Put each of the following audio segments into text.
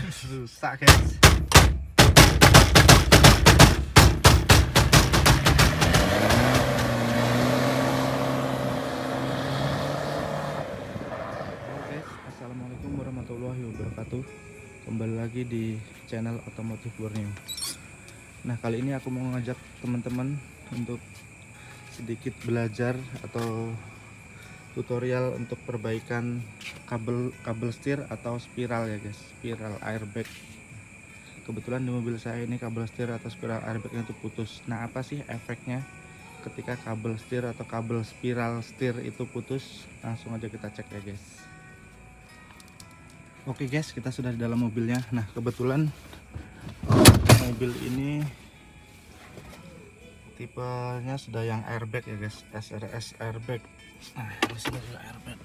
rusak guys. Assalamualaikum warahmatullahi wabarakatuh. Kembali lagi di channel Otomotif Borneo. Nah, kali ini aku mau ngajak teman-teman untuk sedikit belajar atau tutorial untuk perbaikan kabel setir atau spiral ya guys, spiral airbag. Kebetulan di mobil saya ini kabel setir atau spiral airbagnya itu putus. Nah, apa sih efeknya ketika kabel setir atau kabel spiral setir itu putus? Langsung aja kita cek ya guys. Oke guys, kita sudah di dalam mobilnya. Nah, kebetulan mobil ini tipenya sudah yang airbag ya guys, SRS airbag. Nah, di sini juga airbag.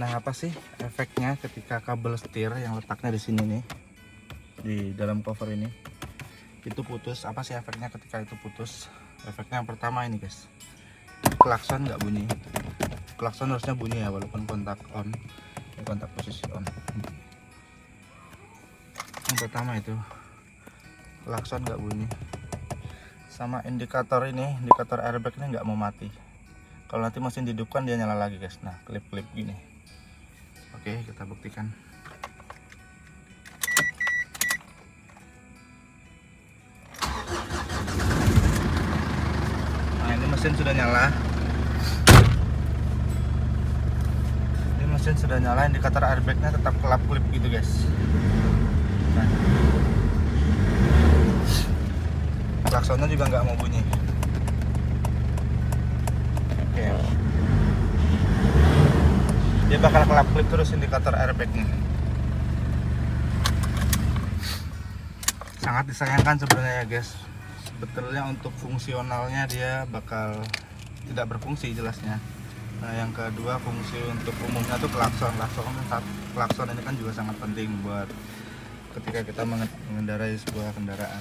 Nah, apa sih efeknya ketika kabel setir yang letaknya di sini nih, di dalam cover ini, itu putus? Apa sih efeknya ketika itu putus? Efeknya yang pertama ini guys, klakson nggak bunyi. Klakson harusnya bunyi ya, walaupun kontak on, kontak posisi on. Yang pertama itu klakson nggak bunyi, sama indikator ini, indikator airbag ini nggak mau mati. Kalau nanti mesin dihidupkan dia nyala lagi guys. Nah, klip-klip gini. Oke, kita buktikan. Nah, ini mesin sudah nyala. Mesin sudah nyala, indikator airbagnya tetap kelap-kelip gitu guys. Nah, klaksonnya juga nggak mau bunyi. Oke, dia bakal kelap-kelip terus indikator airbagnya. Sangat disayangkan sebenarnya ya guys. Sebetulnya untuk fungsionalnya dia bakal tidak berfungsi jelasnya. Nah, yang kedua, fungsi untuk umumnya tuh klakson. Klakson ini kan juga sangat penting buat ketika kita mengendarai sebuah kendaraan.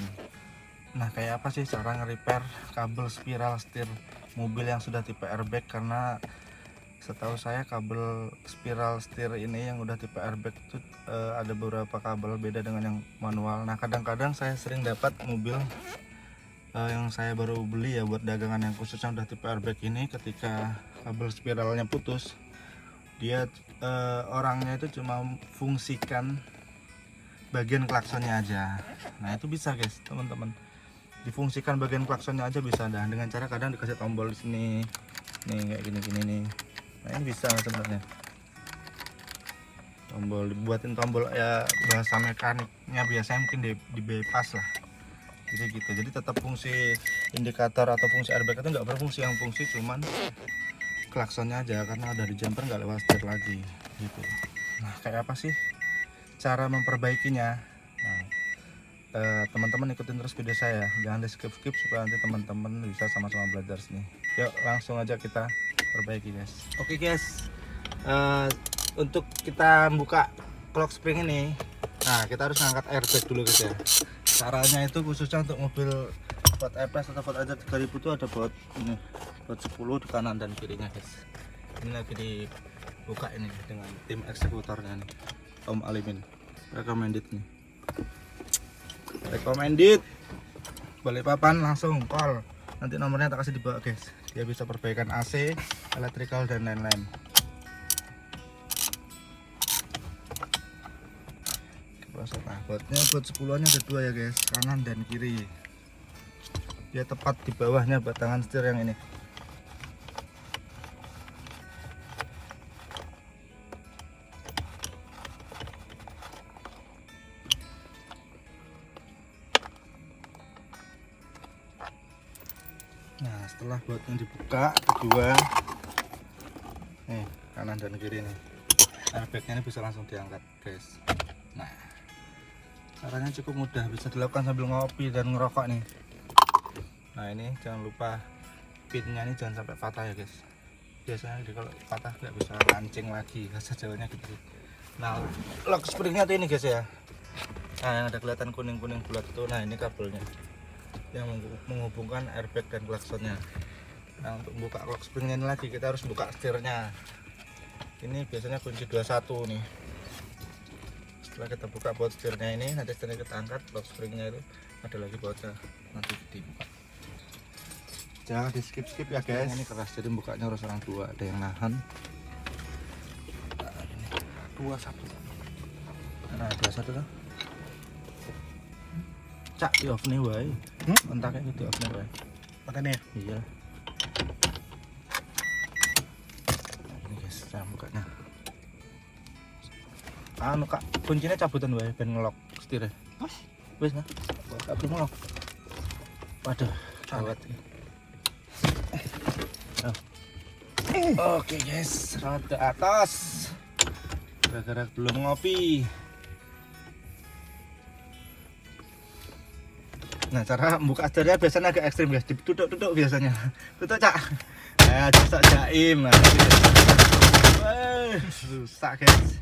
Nah, kayak apa sih cara nge-repair kabel spiral setir mobil yang sudah tipe airbag? Karena setahu saya kabel spiral setir ini yang udah tipe airbag itu ada beberapa kabel beda dengan yang manual. Nah, kadang-kadang saya sering dapat mobil yang saya baru beli ya buat dagangan yang khusus yang udah tipe airbag ini, ketika kabel spiralnya putus, dia orangnya itu cuma fungsikan bagian klaksonnya aja. Nah, itu bisa guys teman-teman, difungsikan bagian klaksonnya aja bisa. Nah, dengan cara kadang dikasih tombol di sini nih, kayak gini-gini nih. Nah, ini bisa sebenarnya, tombol dibuatin tombol ya, bahasa mekaniknya biasanya mungkin di bypass lah. Jadi gitu, jadi tetap fungsi indikator atau fungsi airbag itu nggak berfungsi, yang fungsi cuman klaksonnya aja, karena ada di jumper nggak lewat setir lagi gitu. Nah, kayak apa sih cara memperbaikinya? Nah, teman-teman ikutin terus video saya, jangan di skip supaya nanti teman-teman bisa sama-sama belajar sini. Yuk, langsung aja kita perbaiki guys. Oke guys, untuk kita buka clock spring ini, nah kita harus ngangkat airbag dulu guys ya. Caranya itu khususnya untuk mobil Ford EPS atau Ford Aja 3000 itu ada baut ini, baut 10 di kanan dan kirinya guys. Ini lagi dibuka ini dengan tim eksekutornya nih, Om Alimin. Recommended nih, recommended. Balikpapan langsung call, nanti nomornya tak kasih di bawah guys. Dia bisa perbaikan AC, electrical dan lain-lain. Nah, bautnya buat 10-annya ada dua ya guys, kanan dan kiri. Dia tepat di bawahnya batangan setir yang ini. Nah, setelah bautnya dibuka kedua, nih kanan dan kiri nih, airbagnya ini bisa langsung diangkat guys. Nah, caranya cukup mudah, bisa dilakukan sambil ngopi dan ngerokok nih. Nah, ini jangan lupa pinnya ini jangan sampai patah ya guys. Biasanya kalau patah nggak bisa lancing lagi, bahasa Jawanya gitu. Nah, lock springnya tuh ini guys ya. Nah, yang ada kelihatan kuning-kuning bulat itu, nah ini kabelnya yang menghubungkan airbag dan klaksonnya. Nah, untuk buka lock springnya ini lagi kita harus buka setirnya. Ini biasanya kunci 21 nih. Setelah kita buka baut setirnya ini, nanti setirnya kita angkat, lock springnya itu ada lagi bautnya, nanti dibuka. Jangan di skip ya guys. Ini keras jadi bukanya harus orang dua, ada yang nahan. Nah, ini 21. Nah, 21 kan? Cak di off nih wae. Entaknya gitu off nih wae. Matanya ya? Iya. Nah, ini guys, cara bukanya. Anu kak, kuncinya cabutan wae ben ngelok setirnya. Wis nah. Gak perlu ngelok. Waduh, gawat. Oke guys, rawat ke atas. Gara-gara belum ngopi. Nah, cara buka setirnya biasanya agak ekstrim guys, ditutup biasanya. Tutup cak. Nah, susah jaim. Nah, susah guys.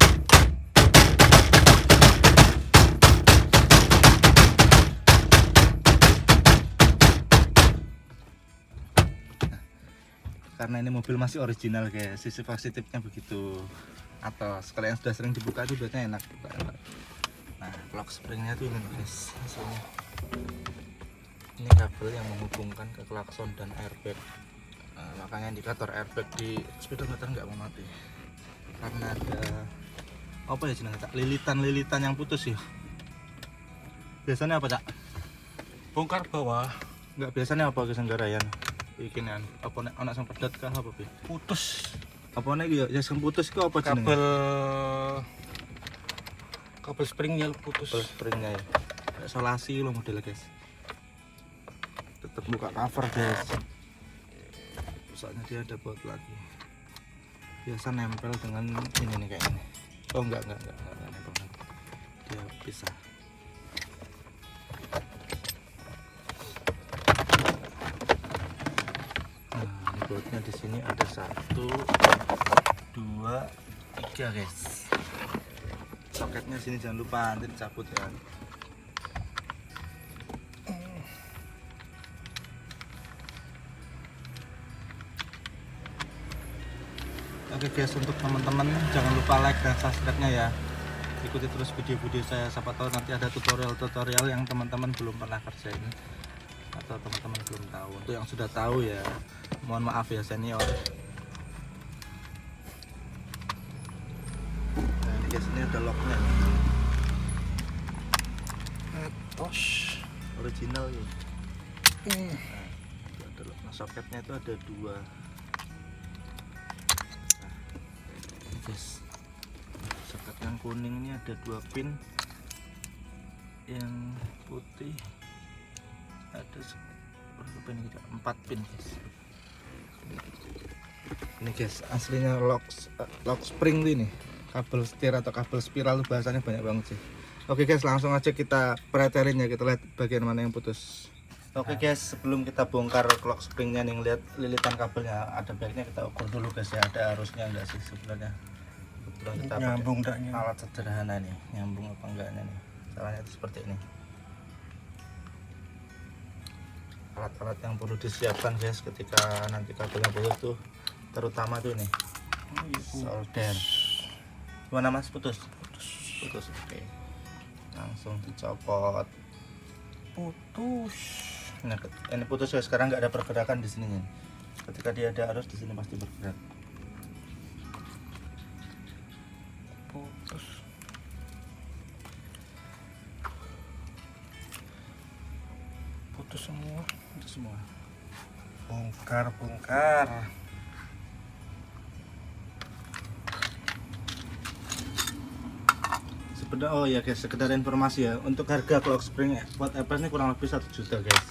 Karena ini mobil masih original guys, sisi positifnya begitu. Atau sekali yang sudah sering dibuka itu biasanya enak. Nah, lock springnya tuh ini guys, hasilnya. Ini kabel yang menghubungkan ke klakson dan airbag. Nah, makanya indikator airbag di speedometer nggak mau mati karena ada apa ya jenenge cak, lilitan yang putus ya. Biasanya apa cak? Bongkar bawah. Nggak, biasanya apa kesenggarayan bikinan apa nek ana sing pedet kah apa piye? Putus. Apa nek ya sing putus ku apa jenenge? Kabel springnya putus. Kabel springnya ya. Kayak solasi lo modelnya guys. Tetap buka cover guys. Soalnya dia ada baut lagi. Biasa nempel dengan ini nih kayak ini. Oh enggak nempel. Dia pisah. Bautnya di sini ada 1, 2, 3 guys. Soketnya sini jangan lupa nanti dicabut ya. Oke guys, untuk teman-teman jangan lupa like dan subscribe-nya ya. Ikuti terus video-video saya, siapa tahu nanti ada tutorial-tutorial yang teman-teman belum pernah kerjain atau teman-teman belum tahu. Untuk yang sudah tahu ya mohon maaf ya senior. Nah ini guys, ini ada locknya. Tos Original ya. Nah, ada lock. Nah, soketnya itu ada 2. Nah, ini guys, soket yang kuning ini ada 2 pin, yang putih ada berapa pin kita? 4 pin guys. Ini guys, aslinya lock spring ini, kabel setir atau kabel spiral bahasanya banyak banget sih. Oke guys, langsung aja kita pretelin ya, kita lihat bagian mana yang putus. Oke guys, sebelum kita bongkar lock springnya nih, lihat lilitan kabelnya, ada baiknya kita ukur dulu guys ya, ada arusnya enggak sih sebenarnya. Kebetulan kita nyambung pakai alat sederhana nih, nyambung apa enggaknya nih. Caranya itu seperti ini. Alat-alat yang perlu disiapkan guys ketika nanti kabelnya putus tuh, terutama tuh nih solder. Gimana mas, putus? Oke, langsung dicopot. Putus. Nah, ini putus ya, sekarang nggak ada pergerakan di sininya. Ketika dia ada arus di sini pasti bergerak. Putus. Putus semua. Itu semua. Bongkar. Sebenarnya oh ya guys, sekedar informasi ya, untuk harga clock spring buat EPS ini kurang lebih 1 juta guys.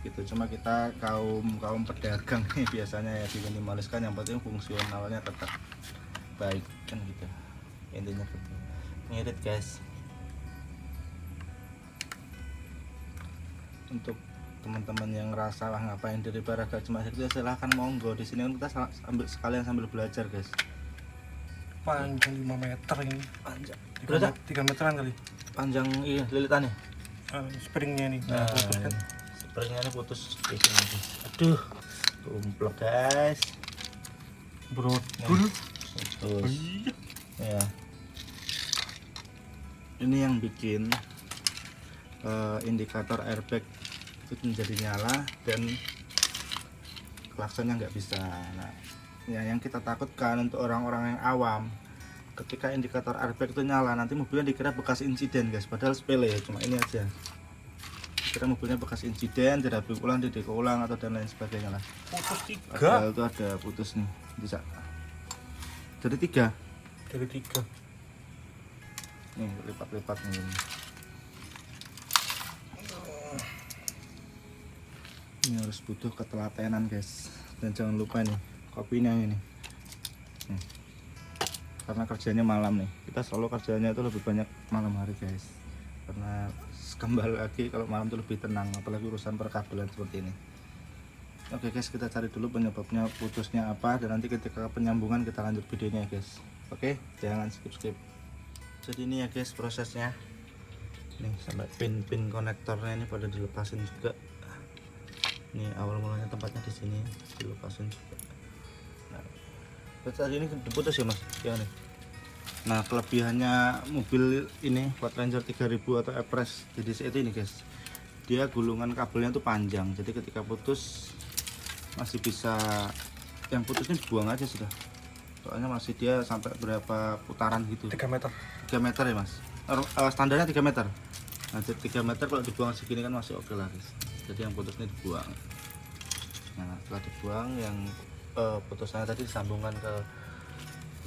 Gitu, cuma kita kaum pedagang nih biasanya ya diminimaliskan, yang penting fungsionalnya tetap baik kan gitu. Intinya gitu. Ngirit guys. Untuk teman-teman yang ngerasa lah ngapain daripada gak cuma itu, silahkan monggo. Di sini kita sekalian sambil belajar guys. Panjang 5 meter ini. Panjang 3 meteran kali. Panjang iya lilitannya. Springnya nih. Nah, Putus kan. Springnya ini putus di sini guys. Aduh, tumplek guys. Bro. Putus. Ya. ini yang bikin indikator airbag itu menjadi nyala dan klaksonnya nggak bisa. Nah, ya, yang kita takutkan untuk orang-orang yang awam, ketika indikator airbag itu nyala, nanti mobilnya dikira bekas insiden guys, padahal sepele, cuma ini aja. Dikira mobilnya bekas insiden, dirapi ulang, dideko ulang atau dan lain sebagainya lah. Putus 3. Padahal itu ada putus nih, bisa. Jadi 3. Dari 3. Nih lipat-lipat nih. Ini harus butuh ketelatenan guys, dan jangan lupa nih kopinya ini nih. Karena kerjanya malam nih, kita selalu kerjanya itu lebih banyak malam hari guys, karena kembali lagi kalau malam itu lebih tenang, apalagi urusan perkabelan seperti ini. Oke guys, kita cari dulu penyebabnya putusnya apa, dan nanti ketika penyambungan kita lanjut videonya guys. Oke, jangan skip. Jadi ini ya guys prosesnya nih, sampai pin konektornya ini pada dilepasin juga. Ini awal mulanya tempatnya di sini, dilepasin juga. Nah, tadi ini diputus ya mas, ya nih. Nah kelebihannya mobil ini Ford Ranger 3000 atau Everest JDC itu ini guys, dia gulungan kabelnya tuh panjang, jadi ketika putus masih bisa, yang putus ini dibuang aja sudah, soalnya masih dia sampai berapa putaran gitu. 3 meter. 3 meter ya mas, standarnya 3 meter. Nah 3 meter kalau dibuang segini kan masih oke lah guys, jadi yang putus ini dibuang. Nah setelah dibuang, yang putusannya tadi disambungkan ke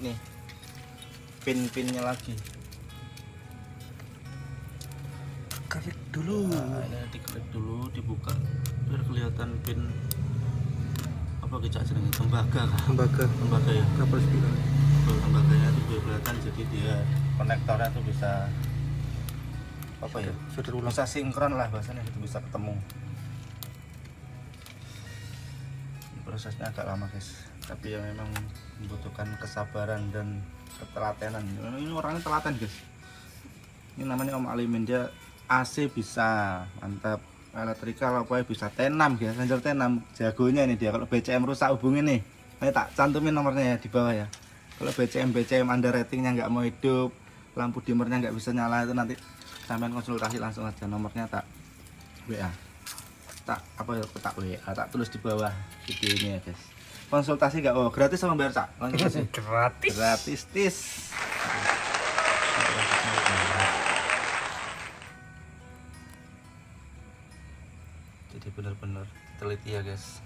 nih pin-pinnya lagi. Klik dulu. Nah ini diklik dulu, dibuka biar kelihatan pin apa kecak jenenge, tembaga lah. Tembaga ya, Kapal spiral. tembaganya itu biar kelihatan, jadi dia konektornya tuh bisa apa ya, Sudah ulang. bisa sinkron lah bahasanya, itu bisa ketemu. Prosesnya agak lama guys, tapi ya memang membutuhkan kesabaran dan ketelatenan. Ini orangnya telaten guys. Ini namanya Om Alimin, dia AC bisa mantap, elektrikal apa ya bisa T6 guys, Ranger T6 jagonya ini dia. Kalau BCM rusak hubungin nih, ini tak cantumin nomornya ya di bawah ya. Kalau BCM Anda ratingnya nggak mau hidup, lampu dimmernya nggak bisa nyala, itu nanti sampean konsultasi langsung aja, nomornya tak WA, tak apa ya, tak WA, tak tulis di bawah videonya ya guys. Konsultasi nggak, oh gratis sama bayar cak? Konsultasi gratis tis. Jadi benar-benar teliti ya guys.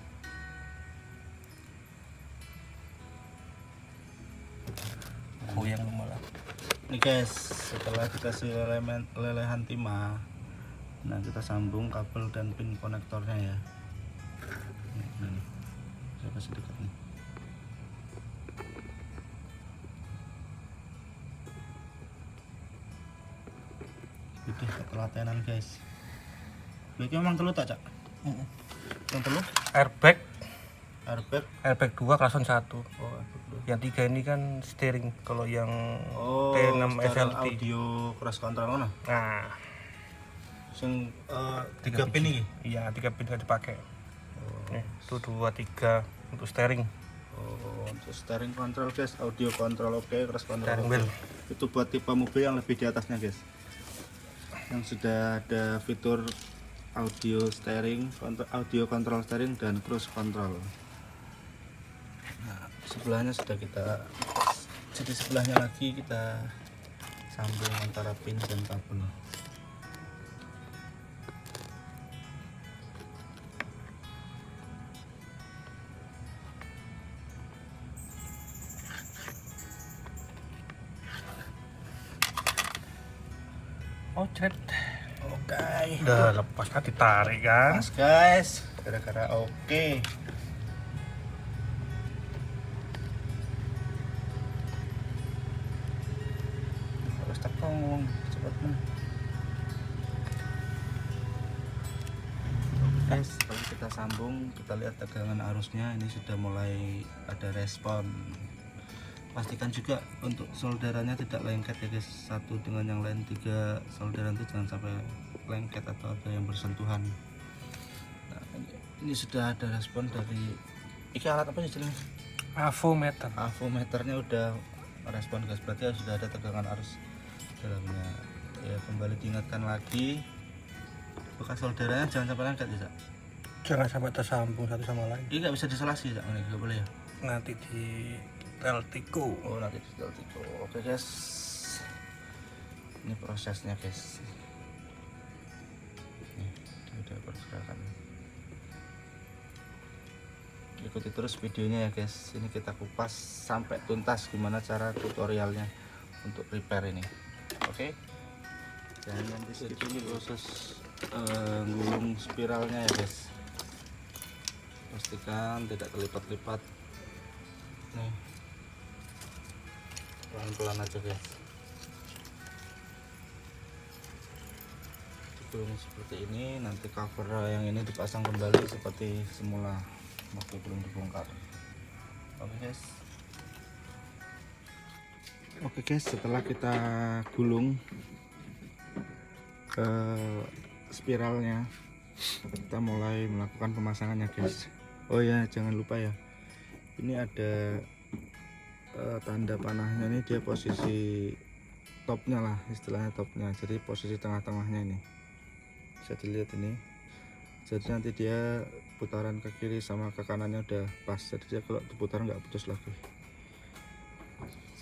Goyang malah. Ini guys, setelah dikasih lelehan timah, nah kita sambung kabel dan pin konektornya ya. Nih, saya kasih dekat nih. Itu ketelatenan guys. Baiknya memang telur tak cak? Yang telur? Airbag. Airbag 2 klason 1. oh airbag dulu. Yang 3 ini kan steering. Kalau yang Oh T6 secara SLT. audio cross control mana? Nah, Sing 3 3 pin ini. iya 3 pin kan dipakai. Oh. Nih, itu 2 3 untuk steering. Oh, untuk steering control guys, audio control oke, cross control Steering oke. wheel. Itu buat tipe mobil yang lebih di atasnya guys, yang sudah ada fitur audio steering, audio control steering dan cruise control. Nah, sebelahnya sudah kita, jadi sebelahnya lagi kita sambung antara pin dan kabel. Oh, cret. Oke, Udah lepas kan ditarik kan. pas guys, gara-gara oke. Harus tekong cepat men. Guys, kalau kita sambung, kita lihat tegangan arusnya ini sudah mulai ada respon. Pastikan juga untuk solderannya tidak lengket ya guys, satu dengan yang lain, 3 solderan itu jangan sampai lengket atau ada yang bersentuhan. Nah, ini sudah ada respon dari ini alat apa sih jenisnya? Avometer. Avometernya udah respon guys, berarti sudah ada tegangan arus dalamnya. Ya, kembali diingatkan lagi bekas solderannya jangan sampai lengket ya, Cak. Jangan sampai tersambung satu sama lain. Ini nggak bisa diselasi, Cak. Ini nggak boleh ya. Nanti di teltiko. Oh, nanti di tiko. Oke guys, ini prosesnya guys. Nih, dia udah pergerakan. Ikuti terus videonya ya guys. Ini kita kupas sampai tuntas gimana cara tutorialnya untuk repair ini. Oke. Dan nanti ini proses gulung spiralnya ya guys. Pastikan tidak terlipat-lipat. Nih, pelan-pelan aja guys. Digulung seperti ini, nanti cover yang ini dipasang kembali seperti semula waktu belum dibongkar. Oke guys, setelah kita gulung ke spiralnya, kita mulai melakukan pemasangannya guys. Oh ya, jangan lupa ya, ini ada tanda panahnya, ini dia posisi topnya lah, istilahnya topnya. Jadi posisi tengah-tengahnya ini bisa dilihat ini. Jadi nanti dia putaran ke kiri sama ke kanannya udah pas, jadi dia kalau diputar nggak putus lagi.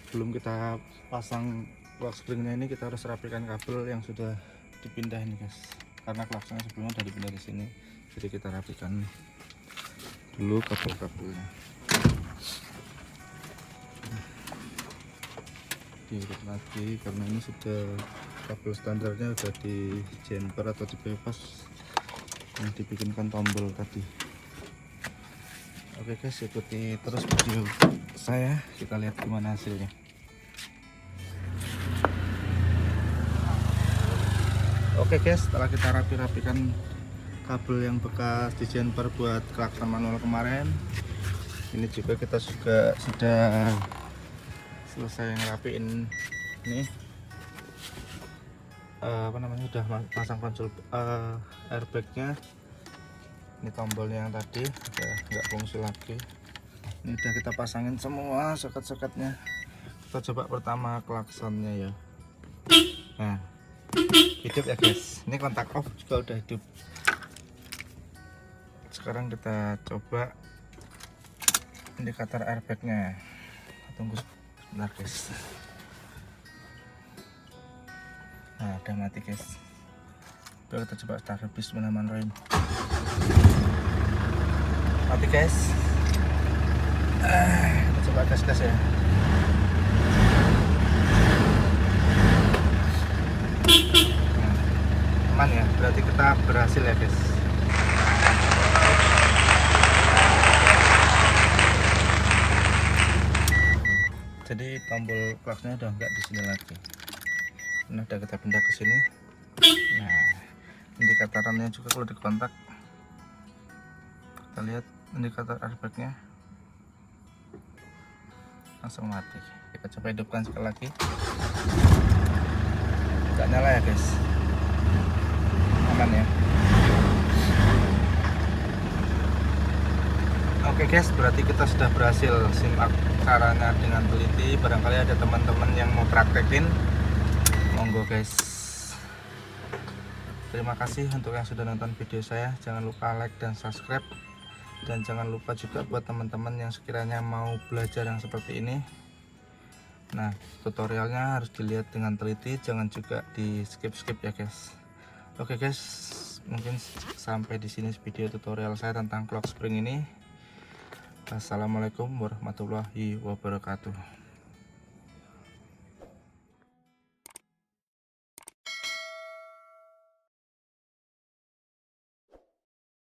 Sebelum kita pasang lock springnya ini, kita harus rapikan kabel yang sudah dipindah ini guys, karena klaksonnya sebelumnya udah dipindah di sini. Jadi kita rapikan dulu kabel-kabelnya. Diurut lagi karena ini sudah kabel standarnya udah di jumper atau di bypass yang dibikinkan tombol tadi. Oke guys, ikuti terus video saya, kita lihat gimana hasilnya. Oke guys, setelah kita rapi-rapikan kabel yang bekas di jumper buat klakson manual kemarin, ini juga kita sudah selesai ngerapiin ini udah pasang konsol airbagnya. Ini tombolnya yang tadi udah nggak fungsi lagi. Ini udah kita pasangin semua soket-soketnya. Kita coba pertama klaksonnya ya. Nah, hidup ya guys. Ini kontak off juga udah hidup. Sekarang kita coba indikator airbagnya. Tunggu sebentar guys. Nah, udah mati guys. Coba kita coba start. Bismillahirrahmanirrahim. Mati guys. Kita coba gas ya. Aman ya, berarti kita berhasil ya guys. Jadi tombol klaksonnya udah enggak di sini lagi. Ini udah kita pindah ke sini. Nah, indikatorannya juga kalau dikontak, kita lihat indikator airbagnya langsung mati. Kita coba hidupkan sekali lagi. Nggak nyala ya guys. Aman ya. Oke guys, berarti kita sudah berhasil simak caranya dengan teliti. Barangkali ada teman-teman yang mau praktekin, monggo guys. Terima kasih untuk yang sudah nonton video saya. Jangan lupa like dan subscribe. Dan jangan lupa juga buat teman-teman yang sekiranya mau belajar yang seperti ini. Nah, tutorialnya harus dilihat dengan teliti, jangan juga di skip-skip ya guys. Oke guys, mungkin sampai di sini video tutorial saya tentang clock spring ini. Assalamualaikum warahmatullahi wabarakatuh.